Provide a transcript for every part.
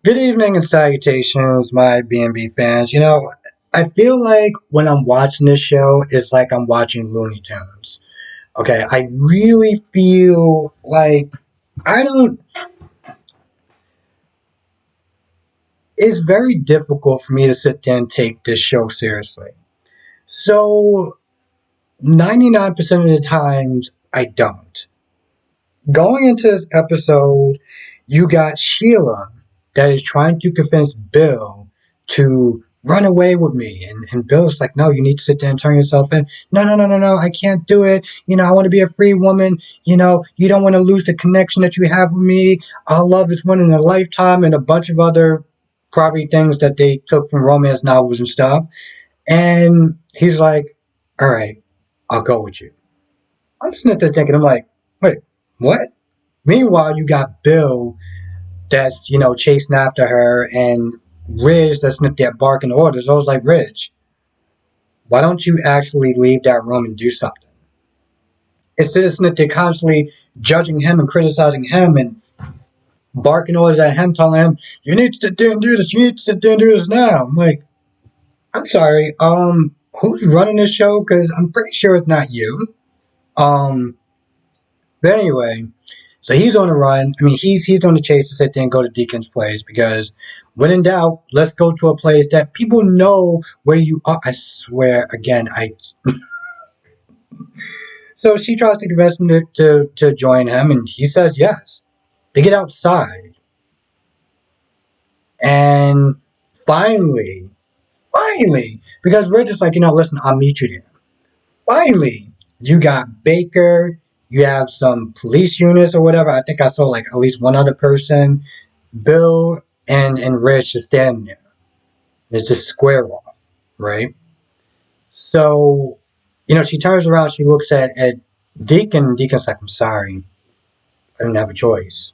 Good evening and salutations, my B&B fans. I feel like when I'm watching this show, it's like I'm watching Looney Tunes. Okay, I really feel like I don't. It's very difficult for me to sit there and take this show seriously. So, 99% of the times, I don't. Going into this episode, you got Sheila that is trying to convince Bill to run away with me. And Bill's like, no, you need to sit there and turn yourself in. No, no, no, no, no, I can't do it. I want to be a free woman. You don't want to lose the connection that you have with me. Our love is one in a lifetime and a bunch of other probably things that they took from romance novels and stuff. And he's like, all right, I'll go with you. I'm sitting there thinking, I'm like, wait, what? Meanwhile, you got Bill that's, chasing after her and Ridge that's sniffed there barking orders. I was like, Ridge, why don't you actually leave that room and do something? Instead of sitting there constantly judging him and criticizing him and barking orders at him, telling him, you need to sit there and do this, you need to sit there and do this now. I'm like, I'm sorry, who's running this show? Because I'm pretty sure it's not you. Um, but anyway, so he's on the run. I mean, he's on the chase to sit there and go to Deacon's place because when in doubt, let's go to a place that people know where you are. I swear, again, I. So she tries to convince him to join him, and he says yes. They get outside, and finally, because we're just like, listen, I'll meet you there. Finally, you got Baker. You have some police units or whatever. I think I saw like at least one other person. Bill and Rich is standing there. It's just square off, right? So, she turns around, she looks at Deacon, and Deacon's like, I'm sorry, I didn't have a choice.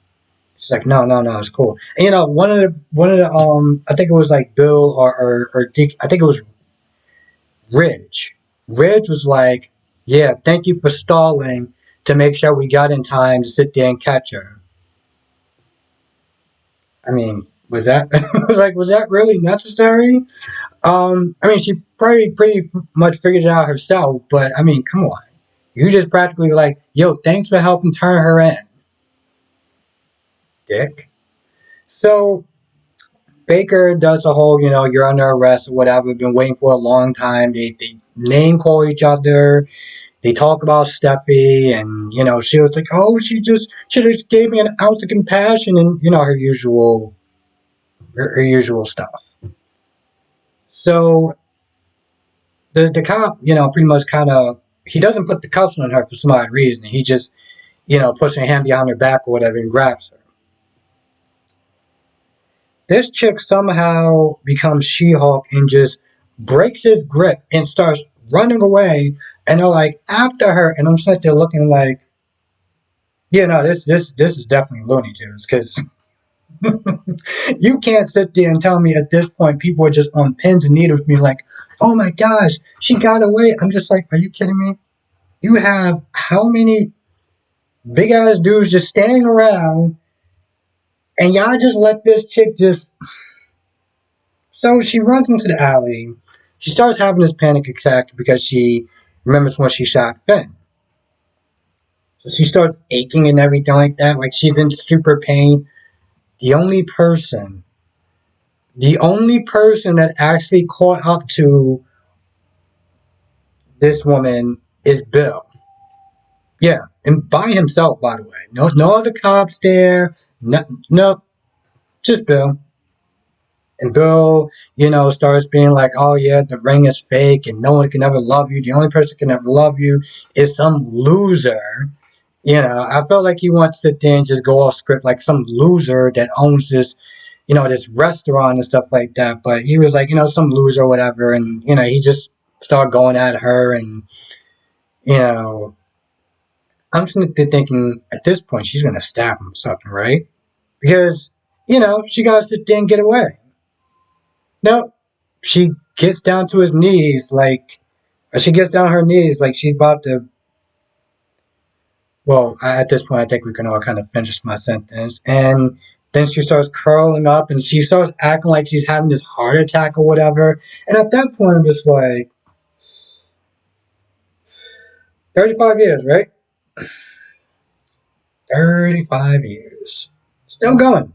She's like, no, no, no, it's cool. And one of the I think it was like Bill or Deacon, I think it was Ridge. Ridge was like, yeah, thank you for stalling to make sure we got in time to sit there and catch her. I mean, was that really necessary? I mean, she probably pretty much figured it out herself, but I mean, come on. You just practically like, yo, thanks for helping turn her in, dick. So Baker does the whole, you're under arrest or whatever, been waiting for a long time. They name call each other. They talk about Steffi, and, she was like, oh, she just gave me an ounce of compassion, and, her usual stuff. So the cop, pretty much kind of, he doesn't put the cuffs on her for some odd reason. He just, puts her hand behind her back or whatever and grabs her. This chick somehow becomes She-Hulk and just breaks his grip and starts running away. And they're like after her, and I'm sitting there looking like, yeah, no, this is definitely Looney Tunes because you can't sit there and tell me at this point people are just on pins and needles with me like, oh my gosh, she got away. I'm just like, are you kidding me? You have how many big ass dudes just standing around, and y'all just let this chick just. So she runs into the alley. She starts having this panic attack because she remembers when she shot Finn. So she starts aching and everything like that. Like she's in super pain. The only person, the only person that actually caught up to this woman is Bill. Yeah, and by himself, by the way. No other cops there. No, just Bill. And Bill, starts being like, oh yeah, the ring is fake and no one can ever love you. The only person who can ever love you is some loser. I felt like he wants to sit there and just go off script like some loser that owns this, this restaurant and stuff like that. But he was like, some loser or whatever. And, he just started going at her. And, you know, I'm sitting there thinking at this point, she's going to stab him or something, right? Because, she got to sit there and get away. No, she gets down to his knees like, or she gets down on her knees like she's about to. Well, at this point, I think we can all kind of finish my sentence. And Then she starts curling up and she starts acting like she's having this heart attack or whatever. And at that point, I'm just like, 35 years, right? 35 years. Still going.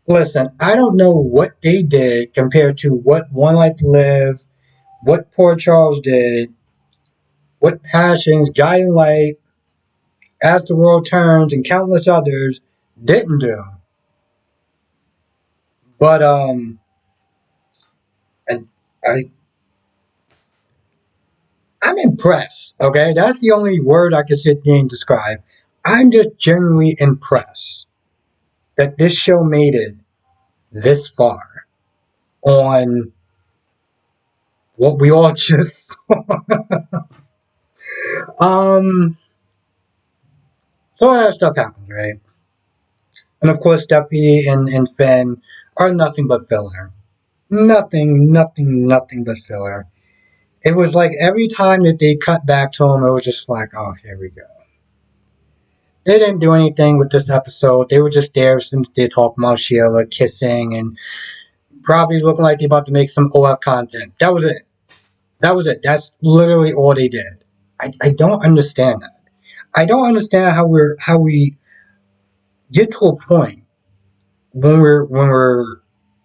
Listen, I don't know what they did compared to what One Life to Live, what Poor Charles did, what Passions, Guiding Light, As the World Turns, and countless others didn't do. But I, I I'm impressed. Okay, that's the only word I can sit there and describe. I'm just genuinely impressed that this show made it this far on what we all just um. So all that stuff happens, right? And of course, Steffi and Finn are nothing but filler. Nothing but filler. It was like every time that they cut back to him, it was just like, oh, here we go. They didn't do anything with this episode. They were just there since they talked about Sheila kissing and probably looking like they're about to make some OF content. That was it. That was it. That's literally all they did. I don't understand that. I don't understand how we get to a point when we're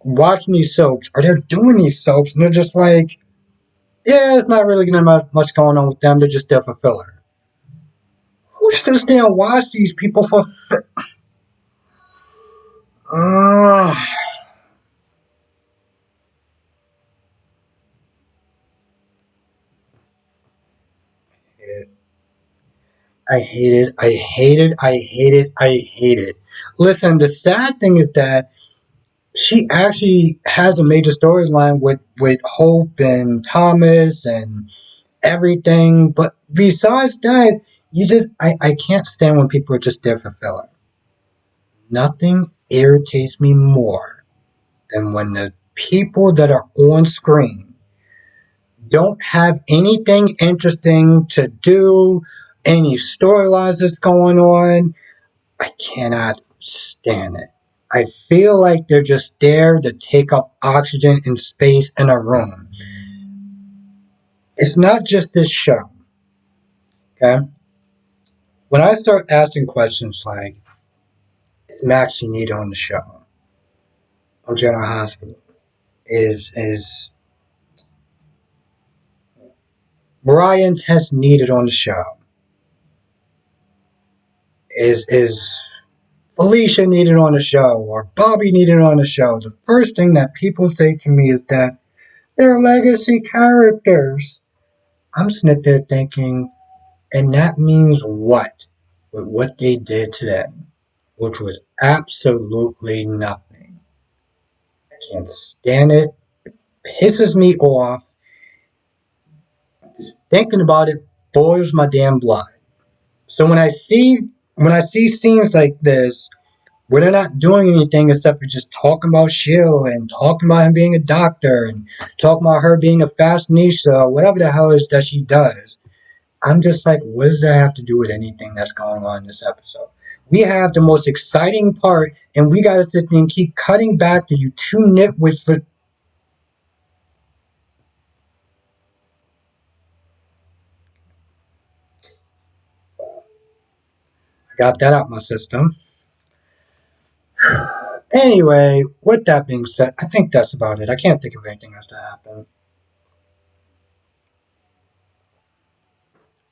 watching these soaps or they're doing these soaps and they're just like, yeah, it's not really gonna be much going on with them. They're just there for filler. Who sits there and watch these people for? Uh, I hate it. I hate it. I hate it. I hate it. Listen, the sad thing is that she actually has a major storyline with Hope and Thomas and everything. But besides that, I can't stand when people are just there for filler. Nothing irritates me more than when the people that are on screen don't have anything interesting to do, any storylines that's going on. I cannot stand it. I feel like they're just there to take up oxygen and space in a room. It's not just this show, okay? When I start asking questions like, is Maxie needed on the show? On General Hospital? Is Mariah and Tess needed on the show? Is Felicia needed on the show or Bobby needed on the show? The first thing that people say to me is that they're legacy characters. I'm sitting there thinking, and that means what? With what they did to them, which was absolutely nothing. I can't stand it. It pisses me off. Just thinking about it boils my damn blood. So when I see scenes like this where they're not doing anything except for just talking about Shill and talking about him being a doctor and talking about her being a fashionista or whatever the hell it is that she does, I'm just like, what does that have to do with anything that's going on in this episode? We have the most exciting part, and we gotta sit there and keep cutting back to you two nitwits for. I got that out my system. Anyway, with that being said, I think that's about it. I can't think of anything else to happen.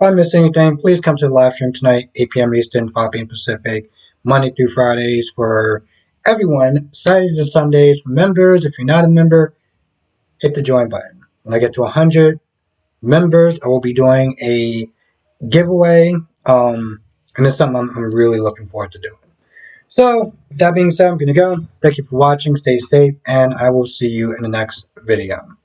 If I missed anything, please come to the live stream tonight, 8 p.m. Eastern, 5 p.m. Pacific, Monday through Fridays for everyone. Saturdays and Sundays for members. If you're not a member, hit the join button. When I get to 100 members, I will be doing a giveaway, and it's something I'm really looking forward to doing. So, with that being said, I'm going to go. Thank you for watching. Stay safe, and I will see you in the next video.